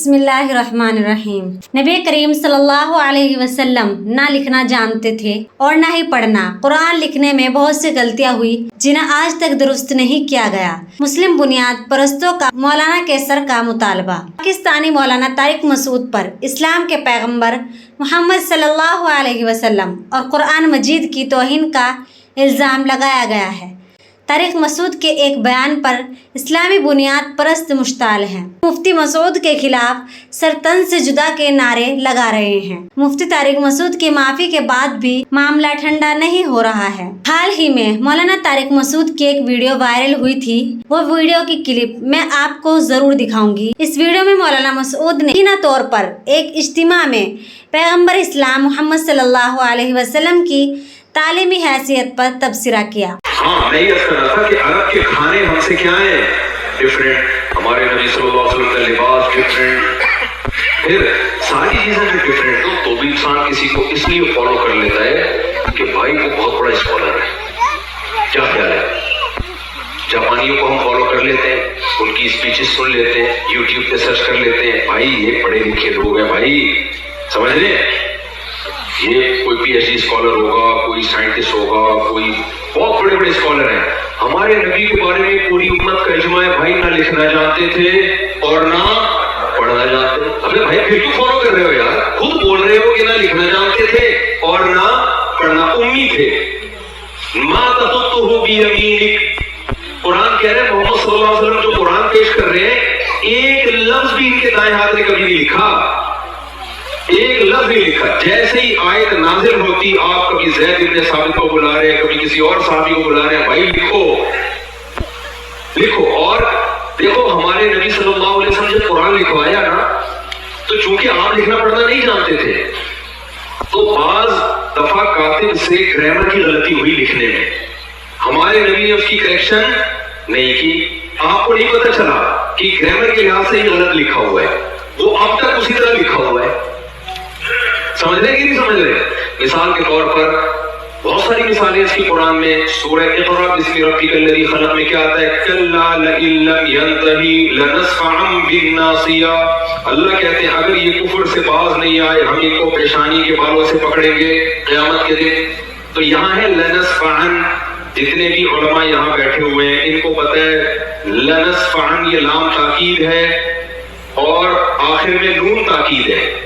बिस्मिल्लाहिर्रहमानिर्रहीम। नबी करीम सल्लल्लाहु अलैहि वसल्लम ना लिखना जानते थे और ना ही पढ़ना। कुरान लिखने में बहुत सी गलतियां हुई जिन्हें आज तक दुरुस्त नहीं किया गया। मुस्लिम बुनियाद परस्तों का मौलाना कैसर का मुतालबा। पाकिस्तानी मौलाना तारिक मसूद पर इस्लाम के पैगम्बर मोहम्मद सल्लल्लाहु अलैहि वसल्लम और कुरान मजीद की तौहीन का इल्ज़ाम लगाया गया है। तारिक मसूद के एक बयान पर इस्लामी बुनियाद परस्त मुश्ताल हैं। मुफ्ती मसूद के खिलाफ सरतन से जुदा के नारे लगा रहे हैं। मुफ्ती तारिक मसूद की माफी के बाद भी मामला ठंडा नहीं हो रहा है। हाल ही में मौलाना तारिक मसूद की एक वीडियो वायरल हुई थी। वो वीडियो की क्लिप मैं आपको जरूर दिखाऊंगी। इस वीडियो में मौलाना मसूद ने सीना तौर पर एक इज्तिमा में पैगम्बर इस्लाम मोहम्मद सल्लल्लाहु अलैहि वसल्लम की तालीमी हैसियत पर तबसरा किया। हाँ, मैं ये कह रहा था कि अरब के खाने हमसे क्या है डिफरेंट, हमारे नबी सल्लल्लाहु अलैहि वसल्लम का लिबास डिफरेंट, फिर सारी चीजें जो डिफरेंट हो तो भी इंसान किसी को इसलिए फॉलो कर लेता है कि भाई वो बहुत बड़ा स्कॉलर है। क्या ख्याल है? जापानियों को हम फॉलो कर लेते हैं, उनकी स्पीचेस सुन लेते हैं, यूट्यूब पे सर्च कर लेते हैं, भाई ये पढ़े लिखे लोग हैं, भाई समझ रहे हैं, ये कोई पीएचडी स्कॉलर होगा, कोई साइंटिस्ट होगा, कोई बहुत बड़े बड़े स्कॉलर हैं। हमारे नबी के बारे में पूरी उम्मत का इजमा है, भाई ना लिखना जानते थे और ना पढ़ना जानते। अबे भाई फिर क्यों फॉलो कर रहे हो यार? खुद बोल रहे हो कि ना लिखना जानते थे और ना पढ़ना, उम्मी थे। मां ततुत्तुहु बियमीनिक, कुरान कह रहे हैं मोहम्मद सल्लल्लाहु अलैहि वसल्लम जो कुरान पेश कर रहे हैं एक लफ्ज भी इनके दाएं हाथ ने कभी नहीं लिखा, एक लफ्ज नहीं लिखा। जैसे ही आयत नाजिल होती आप कभी ज़ैद इब्न साबित को बुला रहे हैं, कभी किसी और साहबी को बुला रहे हैं, भाई लिखो लिखो। और देखो हमारे नबी सल्लल्लाहु अलैहि वसल्लम जब कुरान लिखवाया ना तो चूंकि आप लिखना पढ़ना नहीं जानते थे तो बाज दफा कातिब से ग्रामर की गलती हुई लिखने में, हमारे नबी ने उसकी करेक्शन नहीं की। आपको नहीं पता चला कि ग्रामर के लिहाज से ही गलत लिखा हुआ है, वो अब तक उसी तरह लिखा हुआ है। समझ रहे कि नहीं समझ रहे? मिसाल के तौर पर बहुत सारी मिसालें इसकी कुरान में, सूरह इक़रा बिस्मि रब्बिकल्लज़ी खलक़ में क्या आता है, कल्ला लइन लम यंतही लनस्फ़अन बिन्नासिया। अल्लाह कहते हैं अगर ये कुफ्र से बाज नहीं आए हम इनको पेशानी के बालों से पकड़ेंगे क़यामत के दिन। तो यहाँ है लनस्फ़अन, जितने भी उलमा यहाँ बैठे हुए हैं इनको पता है लनस्फ़अन ये लाम ताकीद है और आखिर में नून ताकीद है।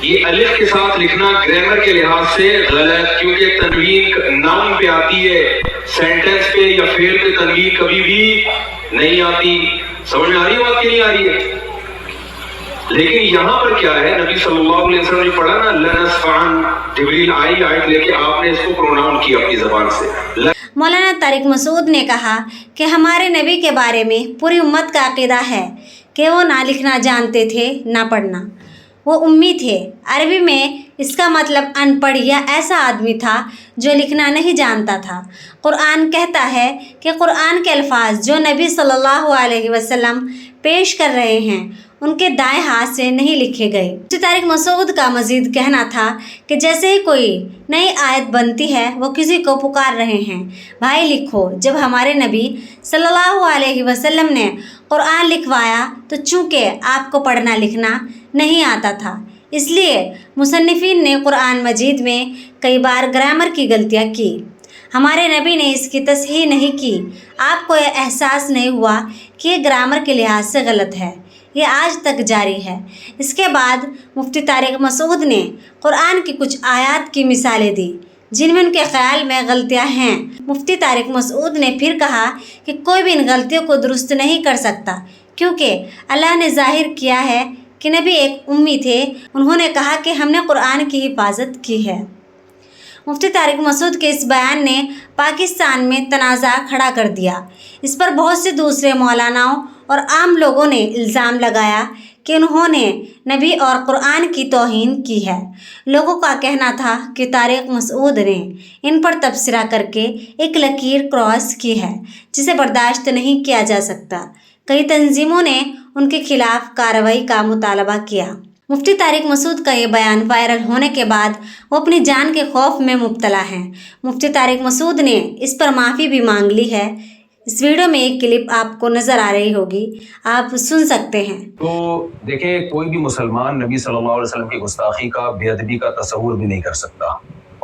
ये अलिफ के साथ लिखना ग्रामर के लिहाज से गलत, क्योंकि तनवीन नाउन पे आती है, सेंटेंस पे या फेल पे तनवीन कभी भी नहीं आती। समझ में आ रही है बात कि नहीं आ रही है? लेकिन यहाँ पर क्या है, नबी सल्लल्लाहु अलैहि वसल्लम ने पढ़ा ना लनस्फ़अन, जिब्रील आई आयत लेके आपने इसको प्रोनाउन किया अपनी जबान से। मौलाना तारिक मसूद ने कहा कि हमारे नबी के बारे में पूरी उम्मत का अकीदा है कि वो ना लिखना जानते थे ना पढ़ना, वो उम्मी थे। अरबी में इसका मतलब अनपढ़ या ऐसा आदमी था जो लिखना नहीं जानता था। कुरान कहता है कि कुरान के अल्फाज जो नबी सल्लल्लाहु अलैहि वसल्लम पेश कर रहे हैं उनके दाएं हाथ से नहीं लिखे गए। मुफ्ती तारिक मसूद का मजीद कहना था कि जैसे ही कोई नई आयत बनती है वो किसी को पुकार रहे हैं, भाई लिखो। जब हमारे नबी सल्लल्लाहु अलैहि वसल्लम ने कुरान लिखवाया तो चूँकि आपको पढ़ना लिखना नहीं आता था, इसलिए मुसन्निफीन ने कुरान मजीद में कई बार ग्रामर की गलतियाँ की। हमारे नबी ने इसकी तस्हीह नहीं की। आपको यह एहसास नहीं हुआ कि ये ग्रामर के लिहाज से गलत है, ये आज तक जारी है। इसके बाद मुफ्ती तारिक मसूद ने कुरान की कुछ आयत की मिसालें दी जिनमें उनके ख्याल में गलतियां हैं। मुफ्ती तारिक मसूद ने फिर कहा कि कोई भी इन गलतियों को दुरुस्त नहीं कर सकता, क्योंकि अल्लाह ने जाहिर किया है कि नबी एक उम्मी थे। उन्होंने कहा कि हमने कुरान की हिफाजत की है। मुफ्ती तारिक मसूद के इस बयान ने पाकिस्तान में तनाज़ा खड़ा कर दिया। इस पर बहुत से दूसरे मौलानाओं और आम लोगों ने इल्ज़ाम लगाया कि उन्होंने नबी और कुरान की तौहीन की है। लोगों का कहना था कि तारिक मसूद ने इन पर तबसरा करके एक लकीर क्रॉस की है जिसे बर्दाश्त नहीं किया जा सकता। कई तंजीमों ने उनके खिलाफ कार्रवाई का मुतालबा किया। मुफ्ती तारिक मसूद का ये बयान वायरल होने के बाद वो अपनी जान के खौफ में मुब्तला हैं। मुफ्ती तारिक मसूद ने इस पर माफ़ी भी मांग ली है। इस वीडियो में एक क्लिप आपको नज़र आ रही होगी, आप सुन सकते हैं। तो देखें, कोई भी मुसलमान नबी सल्लल्लाहु अलैहि वसल्लम की गुस्ताखी का, बेअदबी का तसव्वुर भी नहीं कर सकता।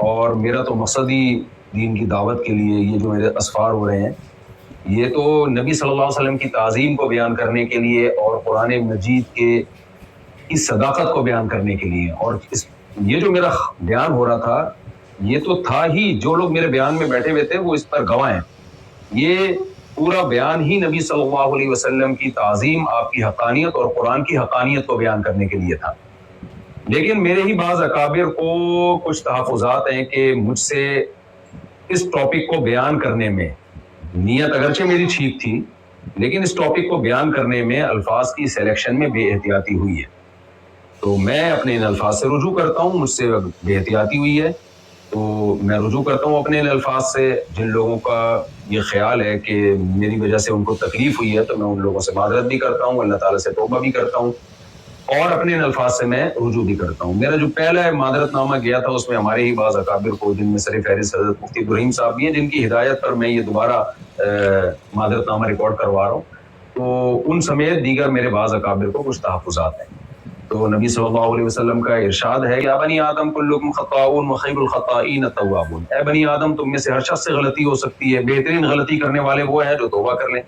और मेरा तो मकसद ही दीन की दावत के लिए ये जो मेरे असफार हो रहे हैं, ये तो नबी सल्लल्लाहु अलैहि वसल्लम की ताज़ीम को बयान करने के लिए और कुरान मजीद के इस सदाकत को बयान करने के लिए। और ये जो मेरा बयान हो रहा था, ये तो था ही, जो लोग मेरे बयान में बैठे हुए थे वो इस पर गवाह हैं। ये पूरा बयान ही नबी सल्लल्लाहु अलैहि वसल्लम की ताज़ीम, आपकी हक़ानियत और कुरान की हक़ानियत को बयान करने के लिए था। लेकिन मेरे ही बाज़ अकाबिर को कुछ तहफ़्फ़ुज़ात हैं कि मुझसे इस टॉपिक को बयान करने में, नीयत अगरचे मेरी ठीक थी, लेकिन इस टॉपिक को बयान करने में अल्फाज की सिलेक्शन में बेएहतियाती हुई है। तो मैं अपने इन अल्फाज से रुजू करता हूँ, मुझसे बेएहतियाती हुई है तो मैं रुजू करता हूँ अपने इन अल्फाज से। जिन लोगों का ये ख्याल है कि मेरी वजह से उनको तकलीफ़ हुई है तो मैं उन लोगों से मादरत भी करता हूँ, अल्लाह ताला से तौबा भी करता हूँ और अपने इन अल्फाज से मैं रुजू भी करता हूँ। मेरा जो पहला मादरतनामा गया था उसमें हमारे ही बाज़ अकाबिर को, जिनमें सर फहरिस्त हज़रत मुफ्ती इब्राहीम साहब भी हैं, जिनकी हिदायत पर मैं ये दोबारा मादरतनामा रिकॉर्ड करवा रहा हूँ, तो उन समेत दीगर मेरे बाज़ अकाबिर को कुछ तहफ़्फ़ुज़ात हैं। तो नबी सल्लल्लाहु अलैहि वसल्लम का इरशाद है कि या बनी आदम कुल्लुकुम खत्ताऊन व खैरुल खत्ताईन अत-तव्वाबून। ऐ बनी आदम, तुम में से हर शख्स से गलती हो सकती है, बेहतरीन गलती करने वाले वो हैं जो तौबा कर लें।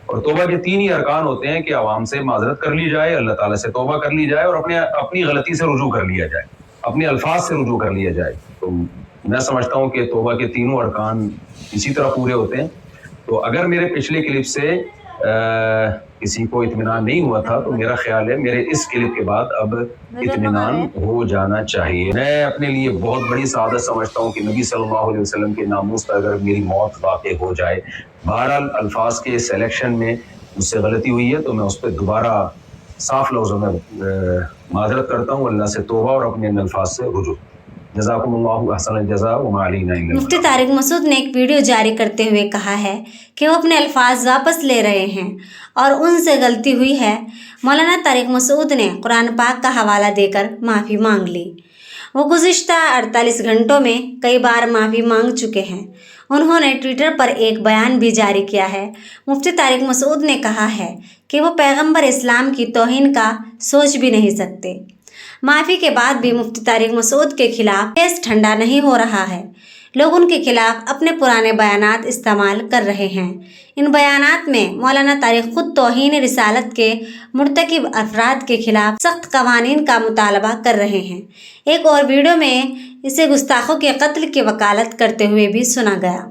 और तौबा के 3 ही अरकान होते हैं कि आवाम से माजरत कर ली जाए, अल्लाह ताला से तौबा कर ली जाए और अपनी गलती से रुजू कर लिया जाए, अपने अल्फाज से रुजू कर लिया जाए। तो मैं समझता हूँ कि तौबा के तीनों अरकान इसी तरह पूरे होते हैं। तो अगर मेरे पिछले क्लिप से किसी को इत्मीनान नहीं हुआ था तो मेरा ख्याल है मेरे इस क्लिप के बाद अब इत्मीनान हो जाना चाहिए। मैं अपने लिए बहुत बड़ी सआदत समझता हूँ कि नबी सल्लल्लाहु अलैहि वसल्लम के नामूस पर अगर मेरी मौत वाक़ई हो जाए। बहरहाल अल्फाज के सिलेक्शन में मुझसे गलती हुई है तो मैं उस पर दोबारा साफ लफ्ज़ों में माजरत करता हूँ, अल्लाह से तौबा और अपने इन अल्फाज से रुजू। जज़ाकुमुल्लाहु अहसनल जज़ा व मा अलैना इल्लल मुफ्ती तारिक मसूद ने एक वीडियो जारी करते हुए कहा है कि वो अपने अल्फाज वापस ले रहे हैं और उनसे गलती हुई है। मौलाना तारिक मसूद ने कुरान पाक का हवाला देकर माफ़ी मांग ली। वो गुज़िश्ता 48 घंटों में कई बार माफ़ी मांग चुके हैं। उन्होंने ट्विटर पर एक बयान भी जारी किया है। मुफ्ती तारिक मसूद ने कहा है कि वो पैगंबर इस्लाम की तौहीन का सोच भी नहीं सकते। माफ़ी के बाद भी मुफ्ती तारिक मसूद के खिलाफ केस ठंडा नहीं हो रहा है। लोग उनके खिलाफ अपने पुराने बयानात इस्तेमाल कर रहे हैं। इन बयानात में मौलाना तारिक खुद तौहीन रिसालत के मुर्तकिब अफराद के खिलाफ सख्त कवानीन का मुतालबा कर रहे हैं। एक और वीडियो में इसे गुस्ताखों के कत्ल की वकालत करते हुए भी सुना गया।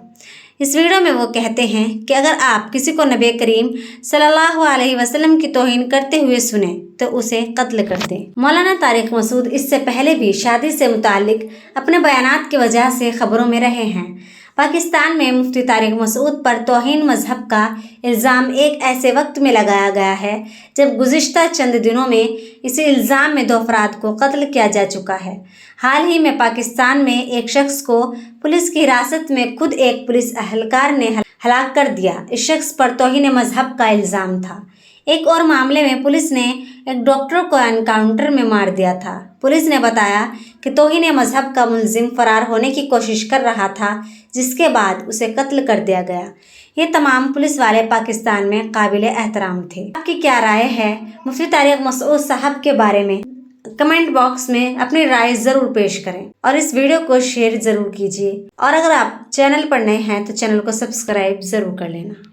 इस वीडियो में वो कहते हैं कि अगर आप किसी को नबी करीम सल्लल्लाहु अलैहि वसल्लम की तौहीन करते हुए सुने तो उसे कत्ल कर दें। मौलाना तारिक मसूद इससे पहले भी शादी से मुतालिक अपने बयानात की वजह से खबरों में रहे हैं। पाकिस्तान में मुफ्ती तारिक मसूद पर तौहीन मजहब का इल्ज़ाम एक ऐसे वक्त में लगाया गया है जब गुज़िश्ता चंद दिनों में इसी इल्ज़ाम में 2 अफराद को कत्ल किया जा चुका है। हाल ही में पाकिस्तान में एक शख्स को पुलिस की हिरासत में खुद एक पुलिस अहलकार ने हलाक कर दिया। इस शख्स पर तौहीन मजहब का इल्ज़ाम था। एक और मामले में पुलिस ने एक डॉक्टर को एनकाउंटर में मार दिया था। पुलिस ने बताया कि तौहीन मजहब का मुलजिम फरार होने की कोशिश कर रहा था, जिसके बाद उसे कत्ल कर दिया गया। ये तमाम पुलिस वाले पाकिस्तान में काबिल एहतराम थे। आपकी क्या राय है मुफ्ती तारिक मसूद साहब के बारे में? कमेंट बॉक्स में अपनी राय ज़रूर पेश करें और इस वीडियो को शेयर ज़रूर कीजिए। और अगर आप चैनल पर नए हैं तो चैनल को सब्सक्राइब ज़रूर कर लेना।